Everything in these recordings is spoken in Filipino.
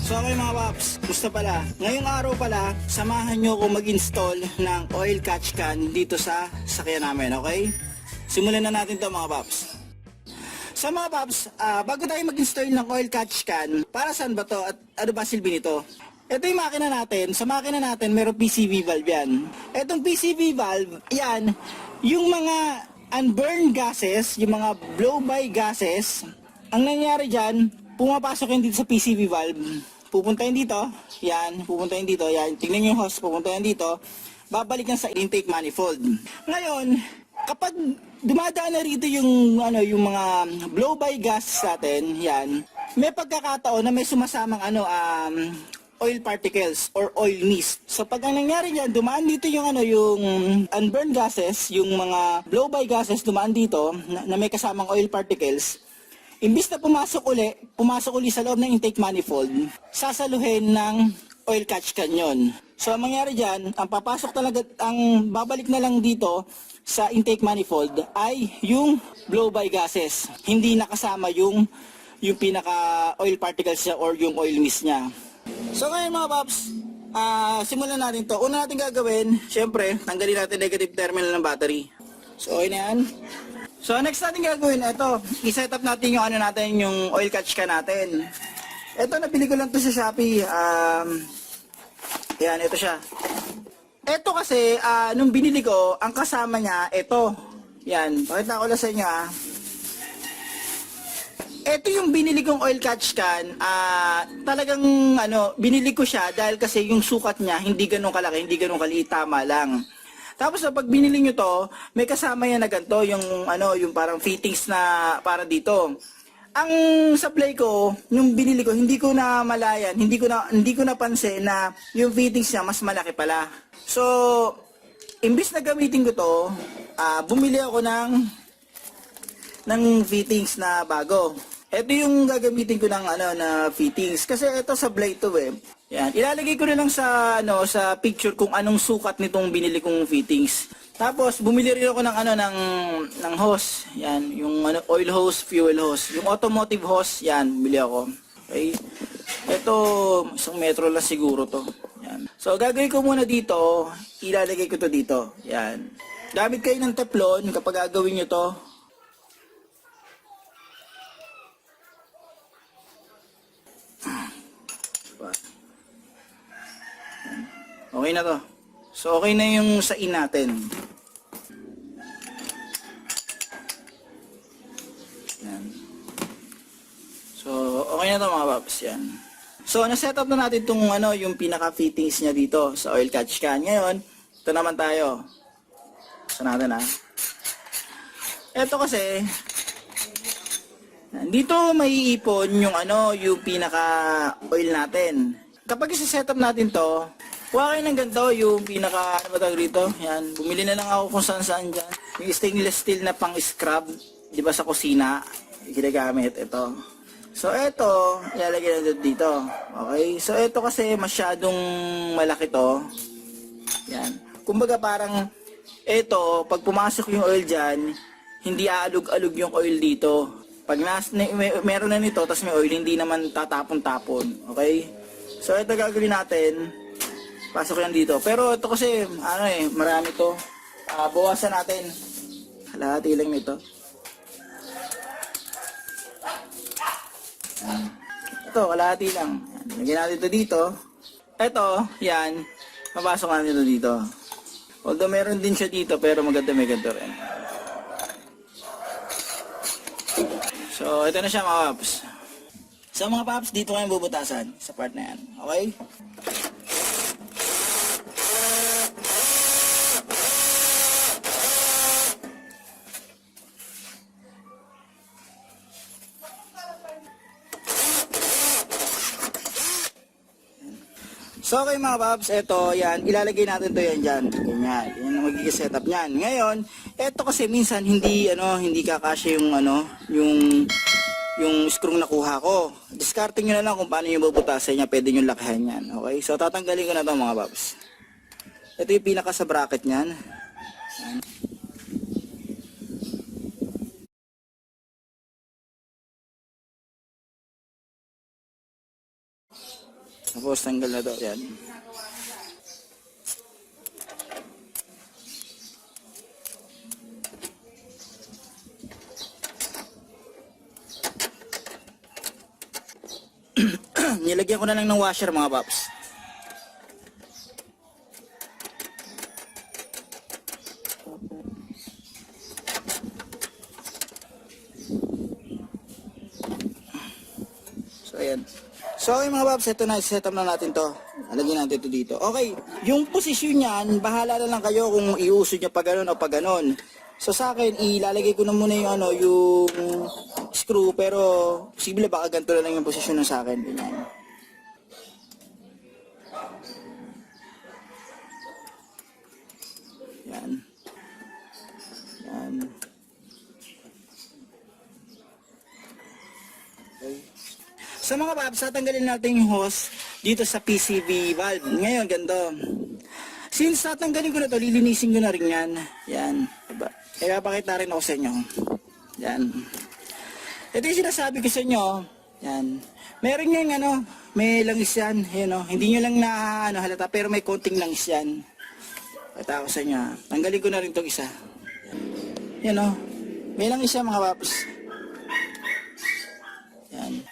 So okay mga paps, gusto pala. Ngayong araw pala, samahan nyo ako mag-install ng oil catch can dito sa sakyan namin, okay? Simulan na natin to mga paps. So mga paps, bago tayo mag-install ng oil catch can, para saan ba to at ano ba silbi nito? Ito yung makina natin. Sa makina natin, mayroong PCV valve yan. Itong PCV valve, yan, yung mga unburned gases, yung mga blow-by gases, ang nangyari dyan, pumapasok yun dito sa PCV valve. Pupunta yun dito, yan, pupunta yun dito, yan. Tingnan nyo yung hose, pupunta yun dito, babalik yan sa intake manifold. Ngayon, kapag dumadaan na rito yung, yung mga blow-by gases natin, yan, may pagkakataon na may sumasamang oil particles or oil mist. So pag ang nangyari niyan, dumaan dito yung yung unburned gases, yung mga blow-by gases dumaan dito na may kasamang oil particles. Imbis na pumasok uli sa loob ng intake manifold, sasaluhin ng oil catch can yun. So ang mangyari diyan, ang papasok talaga, ang babalik na lang dito sa intake manifold ay yung blow-by gases. Hindi nakasama yung pinaka oil particles niya or yung oil mist niya. So ngayon mga paps, simulan natin to. Una natin gagawin, syempre, tanggalin natin negative terminal ng battery. So okay na yan. So next natin gagawin, ito, i-set up natin yung yung oil catch can natin. Ito, nabili ko lang to sa Shopee. Yan, ito siya. Ito kasi, nung binili ko, ang kasama niya, ito. Yan, pakita ko lang sa inyo Ito yung binili kong oil catch can, talagang binili ko siya dahil kasi yung sukat niya hindi ganun kalaki, hindi ganun kaliit, tama lang. Tapos pag binili nyo to, may kasama yan na ganito, yung yung parang fittings na para dito. Ang supply ko, nung binili ko, hindi ko na malayan, hindi ko napansin na yung fittings niya mas malaki pala. So, imbis na gamitin ko to, bumili ako ng fittings na bago. Ito yung gagamitin ko ng na fittings kasi ito sa blade to Yan, ilalagay ko na lang sa sa picture kung anong sukat nitong binili kong fittings. Tapos bumili rin ako ng hose. Yan, yung oil hose, fuel hose, yung automotive hose, yan, bumili ako. Okay? Ito, 1 metro lang siguro to. Yan. So gagawin ko muna dito, ilalagay ko to dito. Yan. Gamit kayo ng teflon kapag gagawin niyo to. Okay na to. So, okay na yung sain natin. Yan. So, okay na to mga paps. Yan. So, na-set up na natin itong yung pinaka-fittings niya dito sa oil catch can. Ngayon, ito naman tayo. Gusto natin Ito kasi, dito may ipon yung yung pinaka-oil natin. Kapag isa-set up natin to, kuha kayo ng ganito, yung pinaka, dito? Yan, bumili na lang ako kung saan dyan. Yung stainless steel na pang-scrub, di ba sa kusina, ginagamit ito. So, ito, ilalagay na dito. Okay? So, ito kasi masyadong malaki to. Yan. Kumbaga parang, ito, pag pumasok yung oil dyan, hindi aalog-alog yung oil dito. Pag meron na nito, tapos may oil, hindi naman tatapon-tapon. Okay? So, ito gagawin natin. Pasok yan dito. Pero ito kasi, marami to. Bawasan natin. Kalahati lang nito. Ito, kalahati lang. Lagyan natin ito dito. Ito, yan. Mapasok natin ito dito. Although meron din siya dito, pero maganda may ganito rin. So, ito na siya mga paps. So mga paps, dito kayong bubutasan sa part na yan. Okay? So okay mga paps, ito yan, ilalagay natin to yan dyan. Ganyan, yan ang magiging setup niyan. Ngayon, ito kasi minsan hindi kakasya yung screw nakuha ko. Discarding nyo na lang kung paano yung bubutasan niya, pwede nyo lakihan yan. Okay, so tatanggalin ko na to mga paps. Ito yung pinaka sa bracket niyan. Yan. Tapos tanggal na to. Yan. Nilagyan ko na lang ng washer mga paps. So ayan. So okay mga paps, ito na, set up na natin to. Alagyan natin ito dito. Okay, yung posisyon niyan, bahala na lang kayo kung iusod niya pa ganun o pa ganun. So sa akin, ilalagay ko na muna yung yung screw, pero posible baka ganito na lang yung posisyon ng sa akin. Ganyan. Yan. Yan. Okay. Sa mga paps, tatanggalin natin yung hose dito sa PCV valve. Ngayon, ganito. Since tatanggalin ko na to, lilinisin ko na rin yan. Yan. Diba? Kaya pakita rin ako sa inyo. Yan. Ito yung sinasabi ko sa inyo. Yan. Meron yung may langis yan. Yan, hindi nyo lang halata, pero may konting langis yan. Pakita ko sa inyo. Tanggalin ko na rin itong isa. Yan may langis yan mga paps. Yan.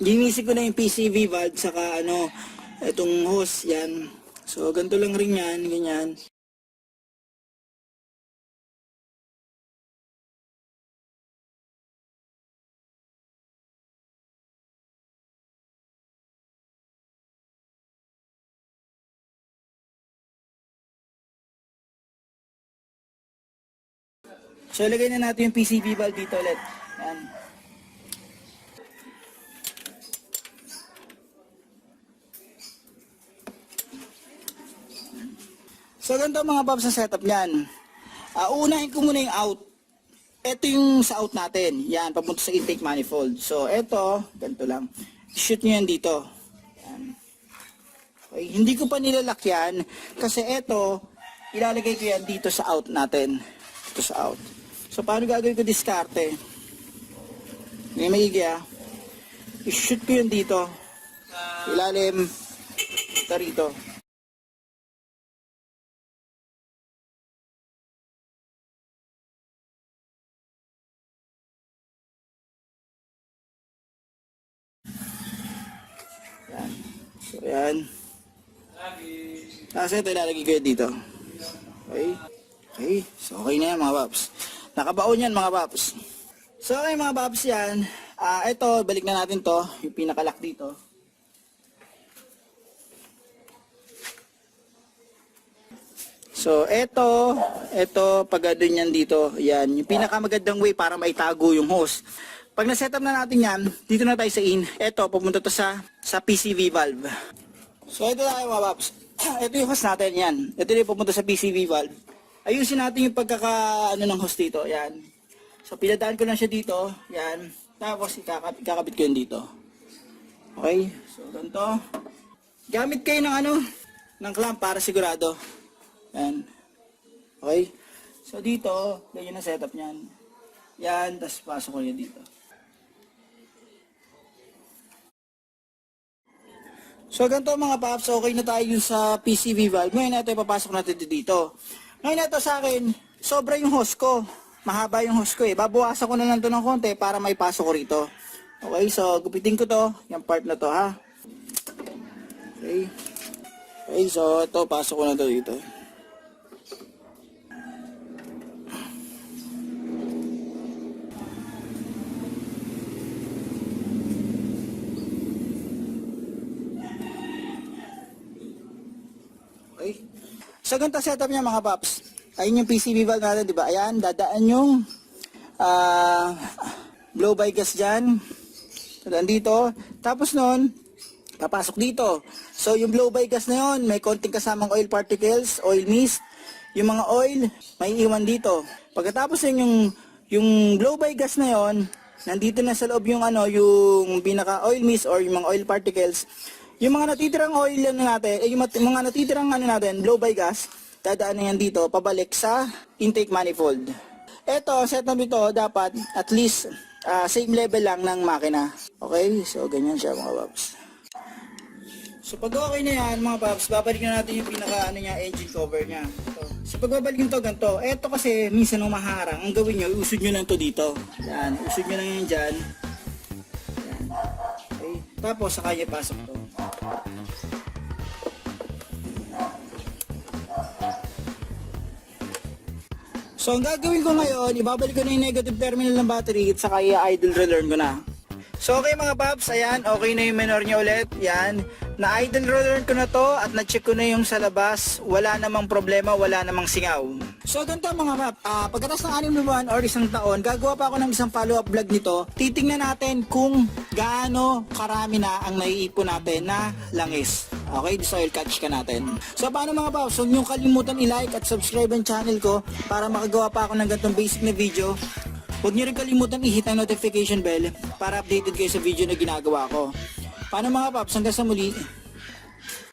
Ginisig ko na yung PCV valve saka itong hose yan. So ganito lang rin yan, ganyan. So lagay na natin yung PCV valve dito ulit. Yan. So ganito mga paps sa setup niyan. Unahin ko muna yung out. Ito yung sa out natin. Yan, papunta sa intake manifold. So ito, ganito lang. Shoot nyo yan dito. Yan. Okay, hindi ko pa nilalak yan kasi ito, ilalagay ko yan dito sa out natin. Ito sa out. So paano gagawin ko diskarte? May maigi i-shoot ko yun dito. Ilalim. Ito rito. Yan. So, yan. Tapos ito, ilalagay ko yun dito. Okay. Okay. So, okay na yan mga paps. Nakabaon yan mga paps. So, okay mga paps yan. Ito, balik na natin to. Yung pinakalock dito. So, ito, pag doon yan dito. Yan. Yung pinakamagandang way para maitago yung hose. Pag na-setup na natin yan, dito na tayo sa in. Ito, pupunta to sa PCV valve. So, ito na kayo mga paps. Ito yung hose natin, yan. Ito yung pupunta sa PCV valve. Ayusin natin yung ng hose dito, yan. So, pinadaan ko lang siya dito, yan. Tapos, ikakabit ko yun dito. Okay, so, ganito. Gamit kayo ng clamp para sigurado. Yan. Okay. So, dito, ganyan na setup niyan. Yan, tapos pasok ko yun dito. So ganito mga paps, okay na tayo sa PCV valve. Ngayon ito ipapasok natin dito. Ngayon ito sa akin, sobra yung hose ko. Mahaba yung hose ko Babawasan ko na lang ito ng konti para may pasok ko rito. Okay, so gupitin ko to, yung part na to ha. Okay. Okay, so ito, pasok ko na to dito. Okay. So ganito setup niya mga paps. Ayun yung PCV valve natin, di ba? Ayan, dadaan yung blow by gas dyan. Dadaan dito. Tapos nun, papasok dito. So yung blow by gas na yun, may konting kasamang oil particles, oil mist. Yung mga oil, may iwan dito. Pagkatapos yung blow by gas na yun, nandito na sa loob yung yung pinaka oil mist or yung mga oil particles. Yung mga natitirang oil natin, yung mga natitirang natin, blow by gas, dadaan na yan dito, pabalik sa intake manifold. Ito, setup ito, dapat at least same level lang ng makina. Okay, so ganyan siya mga paps. So pag okay na yan mga paps, babalik na natin yung pinaka engine cover niya. So pagbabalik nito ganito, eto kasi minsan nung maharang, ang gawin nyo, usod nyo lang to dito. Yan, usod nyo lang yan dyan. Yan. Okay, tapos saka nyo pasok to. So ang gagawin ko ngayon, ibabalik ko na yung negative terminal ng battery at saka i-idle relearn ko na. So okay mga paps, ayan, okay na yung minor niya ulit, yan. Na-idle relearn ko na to at na-check ko na yung sa labas, wala namang problema, wala namang singaw. So ganito mga paps, pagkatapos ng 6 na buwan or isang taon, gagawa pa ako ng isang follow-up vlog nito. Titingnan natin kung gaano karami na ang naiipon natin na langis. Okay, this oil catch ka natin. So paano mga paps, huwag niyong kalimutan i-like at subscribe ang channel ko para makagawa pa ako ng ganitong basic na video. Huwag niyo rin kalimutan i-hit ang notification bell para updated kayo sa video na ginagawa ko. Paano mga paps, hanggang sa muli.